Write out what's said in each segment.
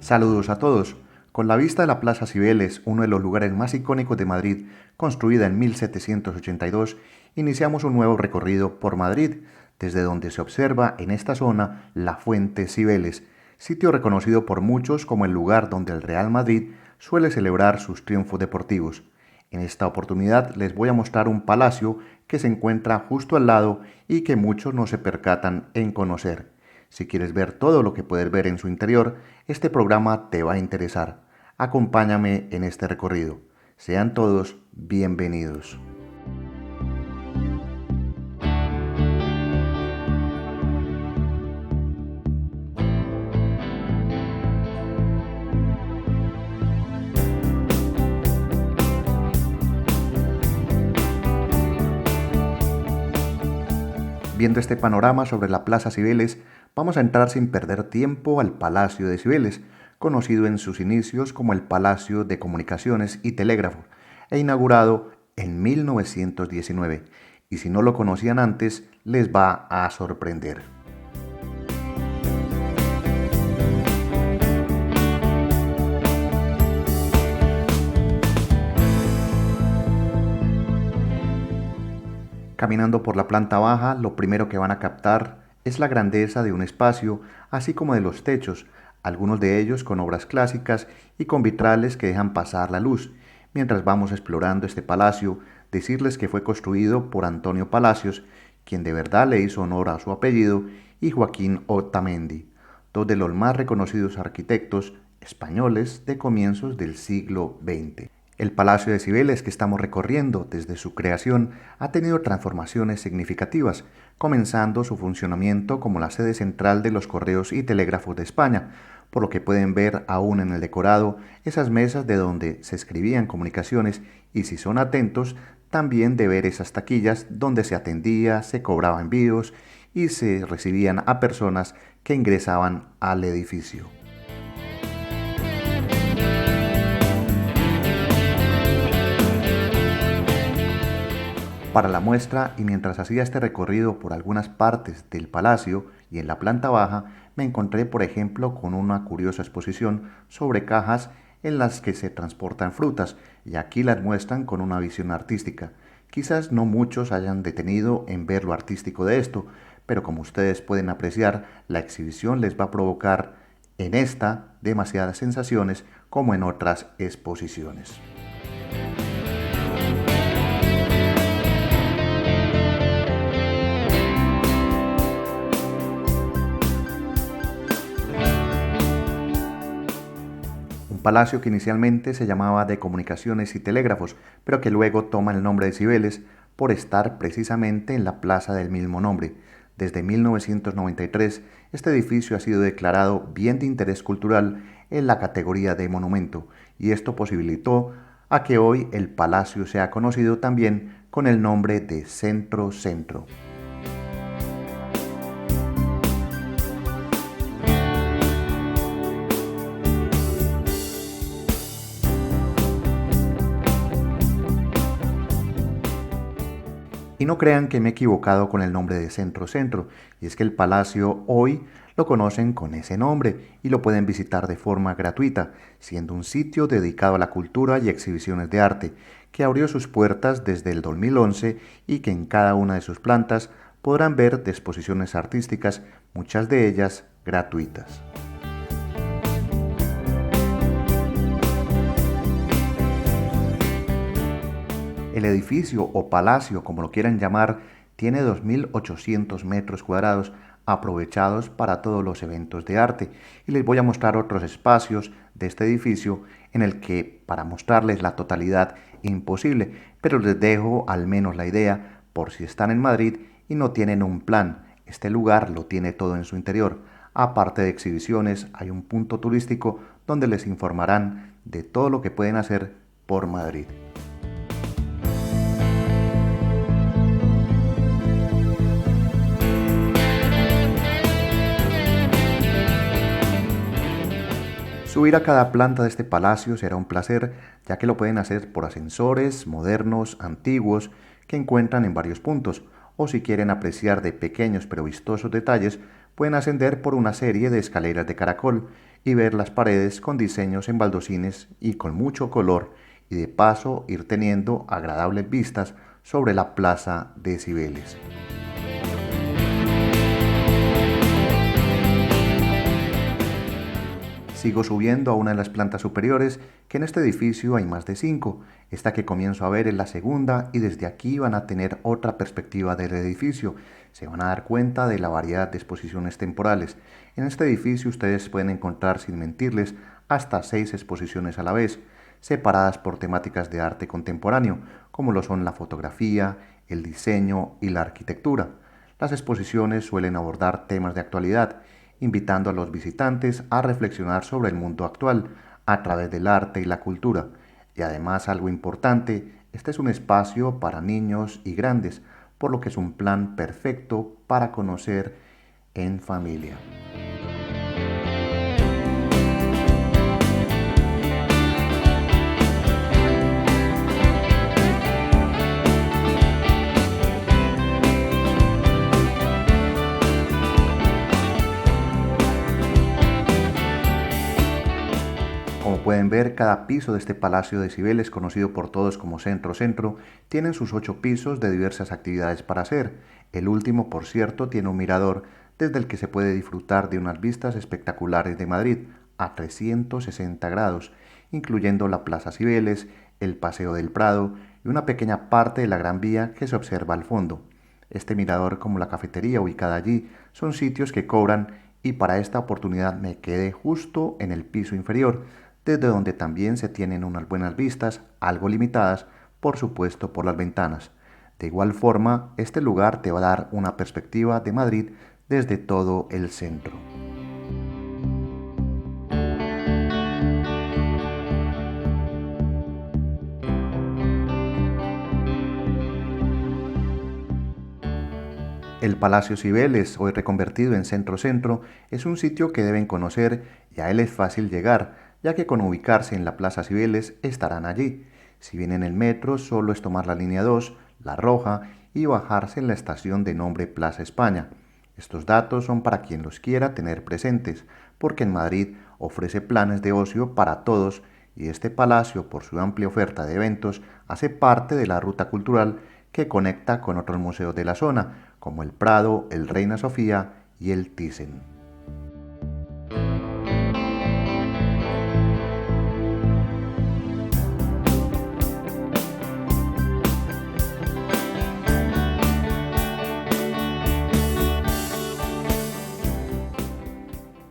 Saludos a todos. Con la vista de la Plaza Cibeles, uno de los lugares más icónicos de Madrid, construida en 1782, iniciamos un nuevo recorrido por Madrid, desde donde se observa en esta zona la Fuente Cibeles, sitio reconocido por muchos como el lugar donde el Real Madrid suele celebrar sus triunfos deportivos. En esta oportunidad les voy a mostrar un palacio que se encuentra justo al lado y que muchos no se percatan en conocer. Si quieres ver todo lo que puedes ver en su interior, este programa te va a interesar. Acompáñame en este recorrido. Sean todos bienvenidos. Viendo este panorama sobre la Plaza Cibeles, vamos a entrar sin perder tiempo al Palacio de Cibeles, conocido en sus inicios como el Palacio de Comunicaciones y Telégrafo, e inaugurado en 1919. Y si no lo conocían antes, les va a sorprender. Caminando por la planta baja, lo primero que van a captar es la grandeza de un espacio, así como de los techos, algunos de ellos con obras clásicas y con vitrales que dejan pasar la luz. Mientras vamos explorando este palacio, decirles que fue construido por Antonio Palacios, quien de verdad le hizo honor a su apellido, y Joaquín Otamendi, dos de los más reconocidos arquitectos españoles de comienzos del siglo XX. El Palacio de Cibeles que estamos recorriendo desde su creación ha tenido transformaciones significativas, comenzando su funcionamiento como la sede central de los correos y telégrafos de España, por lo que pueden ver aún en el decorado esas mesas de donde se escribían comunicaciones y, si son atentos, también de ver esas taquillas donde se atendía, se cobraba envíos y se recibían a personas que ingresaban al edificio. Para la muestra, y mientras hacía este recorrido por algunas partes del palacio y en la planta baja, me encontré por ejemplo con una curiosa exposición sobre cajas en las que se transportan frutas, y aquí las muestran con una visión artística. Quizás no muchos hayan detenido en ver lo artístico de esto, pero como ustedes pueden apreciar, la exhibición les va a provocar en esta demasiadas sensaciones como en otras exposiciones. Un palacio que inicialmente se llamaba de Comunicaciones y Telégrafos, pero que luego toma el nombre de Cibeles por estar precisamente en la plaza del mismo nombre. Desde 1993, este edificio ha sido declarado Bien de Interés Cultural en la categoría de monumento, y esto posibilitó a que hoy el palacio sea conocido también con el nombre de Centro Centro. Y no crean que me he equivocado con el nombre de Centro Centro, y es que el palacio hoy lo conocen con ese nombre y lo pueden visitar de forma gratuita, siendo un sitio dedicado a la cultura y exhibiciones de arte, que abrió sus puertas desde el 2011 y que en cada una de sus plantas podrán ver de exposiciones artísticas, muchas de ellas gratuitas. El edificio o palacio, como lo quieran llamar, tiene 2.800 metros cuadrados aprovechados para todos los eventos de arte, y les voy a mostrar otros espacios de este edificio en el que, para mostrarles la totalidad, imposible, pero les dejo al menos la idea por si están en Madrid y no tienen un plan. Este lugar lo tiene todo en su interior. Aparte de exhibiciones, hay un punto turístico donde les informarán de todo lo que pueden hacer por Madrid. Subir a cada planta de este palacio será un placer, ya que lo pueden hacer por ascensores modernos, antiguos, que encuentran en varios puntos, o si quieren apreciar de pequeños pero vistosos detalles, pueden ascender por una serie de escaleras de caracol, y ver las paredes con diseños en baldosines y con mucho color, y de paso ir teniendo agradables vistas sobre la plaza de Cibeles. Sigo subiendo a una de las plantas superiores, que en este edificio hay más de 5. Esta que comienzo a ver es la segunda y desde aquí van a tener otra perspectiva del edificio. Se van a dar cuenta de la variedad de exposiciones temporales. En este edificio ustedes pueden encontrar, sin mentirles, hasta 6 exposiciones a la vez, separadas por temáticas de arte contemporáneo, como lo son la fotografía, el diseño y la arquitectura. Las exposiciones suelen abordar temas de actualidad, invitando a los visitantes a reflexionar sobre el mundo actual a través del arte y la cultura. Y además, algo importante, este es un espacio para niños y grandes, por lo que es un plan perfecto para conocer en familia. Como pueden ver, cada piso de este Palacio de Cibeles, conocido por todos como Centro Centro, tienen sus 8 pisos de diversas actividades para hacer. El último, por cierto, tiene un mirador desde el que se puede disfrutar de unas vistas espectaculares de Madrid a 360 grados, incluyendo la Plaza Cibeles, el Paseo del Prado y una pequeña parte de la Gran Vía que se observa al fondo. Este mirador, como la cafetería ubicada allí, son sitios que cobran y para esta oportunidad me quedé justo en el piso inferior, desde donde también se tienen unas buenas vistas, algo limitadas, por supuesto, por las ventanas. De igual forma, este lugar te va a dar una perspectiva de Madrid desde todo el centro. El Palacio Cibeles, hoy reconvertido en Centro Centro, es un sitio que deben conocer y a él es fácil llegar, ya que con ubicarse en la Plaza Cibeles estarán allí. Si vienen en el metro, solo es tomar la línea 2, la roja, y bajarse en la estación de nombre Plaza España. Estos datos son para quien los quiera tener presentes, porque en Madrid ofrece planes de ocio para todos y este palacio, por su amplia oferta de eventos, hace parte de la ruta cultural que conecta con otros museos de la zona, como el Prado, el Reina Sofía y el Thyssen.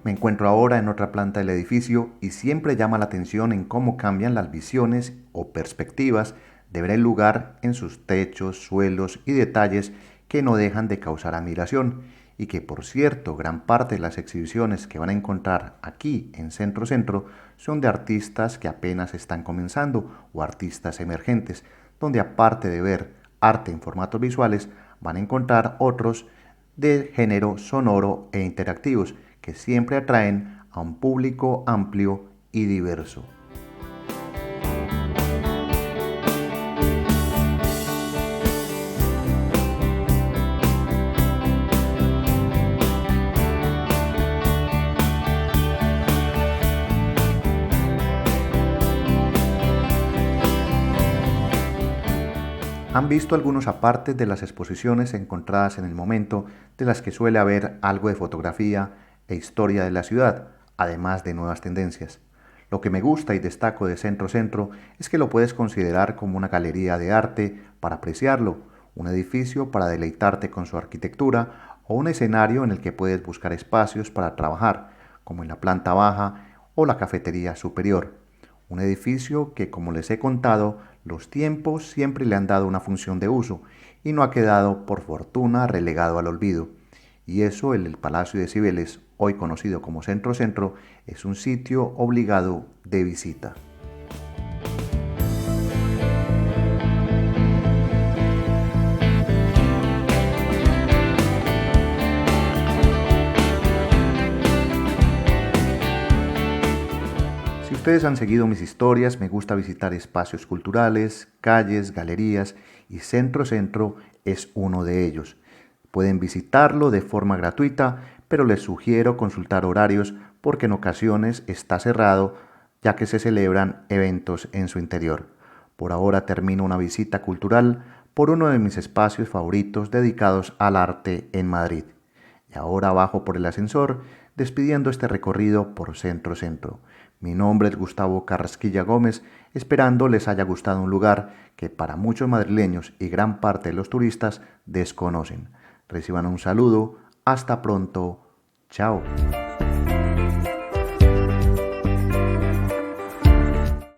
Me encuentro ahora en otra planta del edificio y siempre llama la atención en cómo cambian las visiones o perspectivas de ver el lugar en sus techos, suelos y detalles que no dejan de causar admiración y que, por cierto, gran parte de las exhibiciones que van a encontrar aquí en Centro Centro son de artistas que apenas están comenzando o artistas emergentes, donde aparte de ver arte en formatos visuales, van a encontrar otros de género sonoro e interactivos que siempre atraen a un público amplio y diverso. Han visto algunos apartes de las exposiciones encontradas en el momento, de las que suele haber algo de fotografía e historia de la ciudad, además de nuevas tendencias. Lo que me gusta y destaco de Centro Centro es que lo puedes considerar como una galería de arte para apreciarlo, un edificio para deleitarte con su arquitectura o un escenario en el que puedes buscar espacios para trabajar, como en la planta baja o la cafetería superior. Un edificio que, como les he contado, los tiempos siempre le han dado una función de uso y no ha quedado, por fortuna, relegado al olvido. Y eso, el Palacio de Cibeles, hoy conocido como Centro Centro, es un sitio obligado de visita. Si ustedes han seguido mis historias, me gusta visitar espacios culturales, calles, galerías y Centro Centro es uno de ellos. Pueden visitarlo de forma gratuita, pero les sugiero consultar horarios porque en ocasiones está cerrado ya que se celebran eventos en su interior. Por ahora termino una visita cultural por uno de mis espacios favoritos dedicados al arte en Madrid. Y ahora bajo por el ascensor, despidiendo este recorrido por Centro Centro. Mi nombre es Gustavo Carrasquilla Gómez, esperando les haya gustado un lugar que para muchos madrileños y gran parte de los turistas desconocen. Reciban un saludo, hasta pronto, chao.